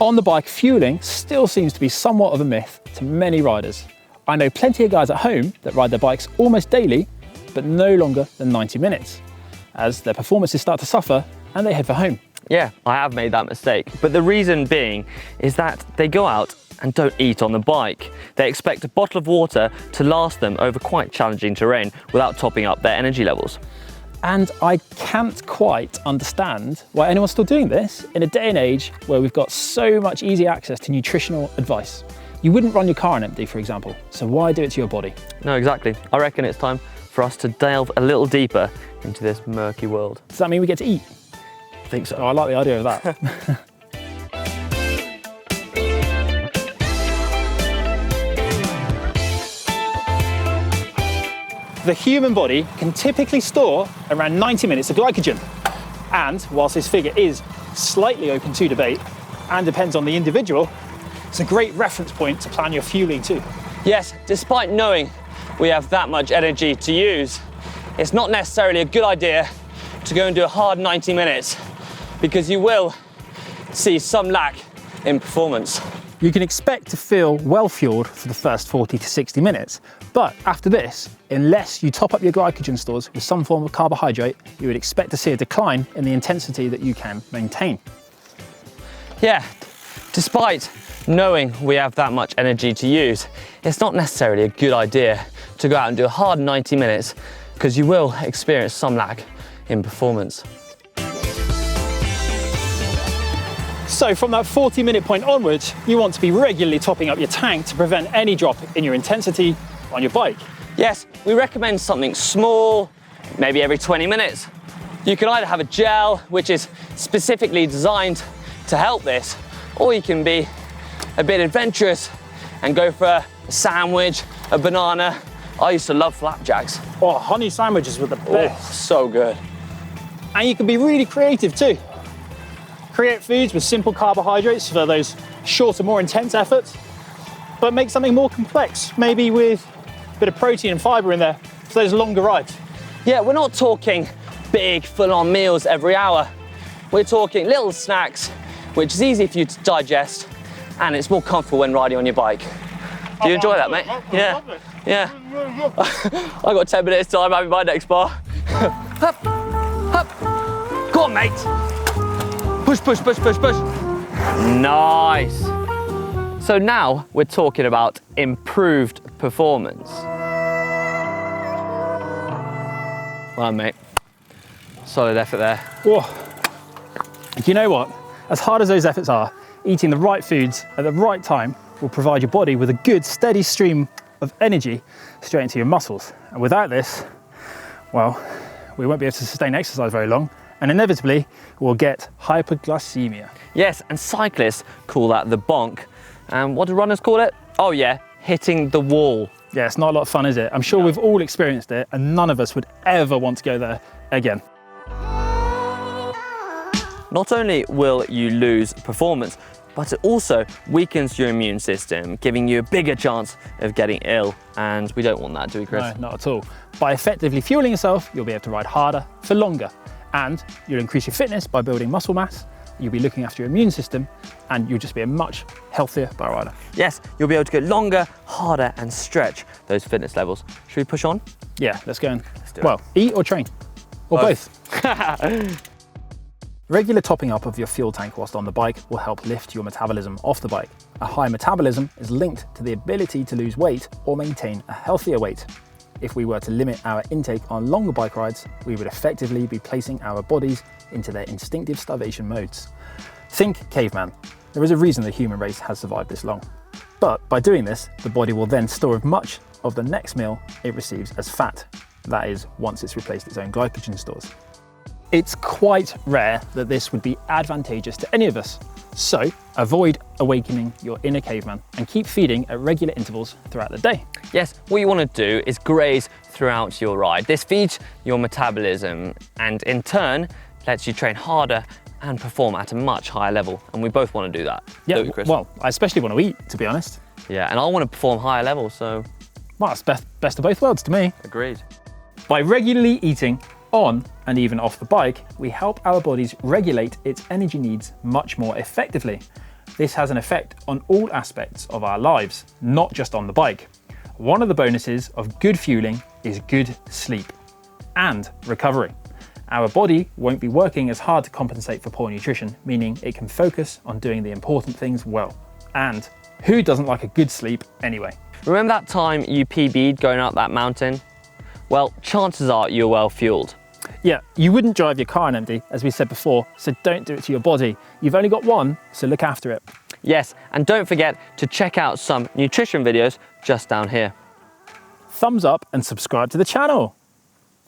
On the bike, fueling still seems to be somewhat of a myth to many riders. I know plenty of guys at home that ride their bikes almost daily, but no longer than 90 minutes, as their performances start to suffer and they head for home. Yeah, I have made that mistake, but the reason being is that they go out and don't eat on the bike. They expect a bottle of water to last them over quite challenging terrain without topping up their energy levels. And I can't quite understand why anyone's still doing this in a day and age where we've got so much easy access to nutritional advice. You wouldn't run your car on empty, for example, so why do it to your body? No, exactly. I reckon it's time for us to delve a little deeper into this murky world. Does that mean we get to eat? I think so. Oh, I like the idea of that. The human body can typically store around 90 minutes of glycogen. And whilst this figure is slightly open to debate and depends on the individual, it's a great reference point to plan your fueling too. Yes, despite knowing we have that much energy to use, it's not necessarily a good idea to go and do a hard 90 minutes because you will see some lack in performance. You can expect to feel well fueled for the first 40 to 60 minutes, but after this, unless you top up your glycogen stores with some form of carbohydrate, you would expect to see a decline in the intensity that you can maintain. Yeah, despite knowing we have that much energy to use, it's not necessarily a good idea to go out and do a hard 90 minutes because you will experience some lack in performance. So from that 40-minute point onwards, you want to be regularly topping up your tank to prevent any drop in your intensity on your bike. Yes, we recommend something small, maybe every 20 minutes. You can either have a gel, which is specifically designed to help this, or you can be a bit adventurous and go for a sandwich, a banana. I used to love flapjacks. Oh, honey sandwiches were the best. Oh, so good. And you can be really creative too. Create foods with simple carbohydrates for those shorter, more intense efforts, but make something more complex, maybe with a bit of protein and fiber in there for those longer rides. Yeah, we're not talking big, full-on meals every hour. We're talking little snacks, which is easy for you to digest, and it's more comfortable when riding on your bike. Do you enjoy that, mate? Yeah. Yeah. I got 10 minutes time having my next bar. Hup, hup. Go on, mate. Push, push, push, push, push. Nice. So now we're talking about improved performance. Well, mate, solid effort there. Whoa. You know what? As hard as those efforts are, eating the right foods at the right time will provide your body with a good, steady stream of energy straight into your muscles. And without this, well, we won't be able to sustain exercise very long, and inevitably we'll get hyperglycemia. Yes, and cyclists call that the bonk. And what do runners call it? Oh yeah, hitting the wall. Yeah, it's not a lot of fun, is it? I'm sure we've all experienced it, and none of us would ever want to go there again. Not only will you lose performance, but it also weakens your immune system, giving you a bigger chance of getting ill. And we don't want that, do we, Chris? No, not at all. By effectively fueling yourself, you'll be able to ride harder for longer. And you'll increase your fitness by building muscle mass, you'll be looking after your immune system, and you'll just be a much healthier bike rider. Yes, you'll be able to go longer, harder, and stretch those fitness levels. Should we push on? Yeah, let's go and, Let's do it. well, eat or train, or both. Regular topping up of your fuel tank whilst on the bike will help lift your metabolism off the bike. A high metabolism is linked to the ability to lose weight or maintain a healthier weight. If we were to limit our intake on longer bike rides, we would effectively be placing our bodies into their instinctive starvation modes. Think caveman. There is a reason the human race has survived this long. But by doing this, the body will then store as much of the next meal it receives as fat. That is, once it's replaced its own glycogen stores. It's quite rare that this would be advantageous to any of us. So avoid awakening your inner caveman and keep feeding at regular intervals throughout the day. Yes, what you want to do is graze throughout your ride. This feeds your metabolism and in turn lets you train harder and perform at a much higher level. And we both want to do that. Yeah, don't we, Chris? well, I especially want to eat, to be honest. Yeah, and I want to perform higher levels, so. Well, it's best of both worlds to me. Agreed. By regularly eating on and even off the bike, we help our bodies regulate its energy needs much more effectively. This has an effect on all aspects of our lives, not just on the bike. One of the bonuses of good fueling is good sleep and recovery. Our body won't be working as hard to compensate for poor nutrition, meaning it can focus on doing the important things well. And who doesn't like a good sleep anyway? Remember that time you PB'd going up that mountain? Well, chances are you're well fueled. Yeah, you wouldn't drive your car on empty, as we said before, so don't do it to your body. You've only got one, so look after it. Yes, and don't forget to check out some nutrition videos just down here. Thumbs up and subscribe to the channel.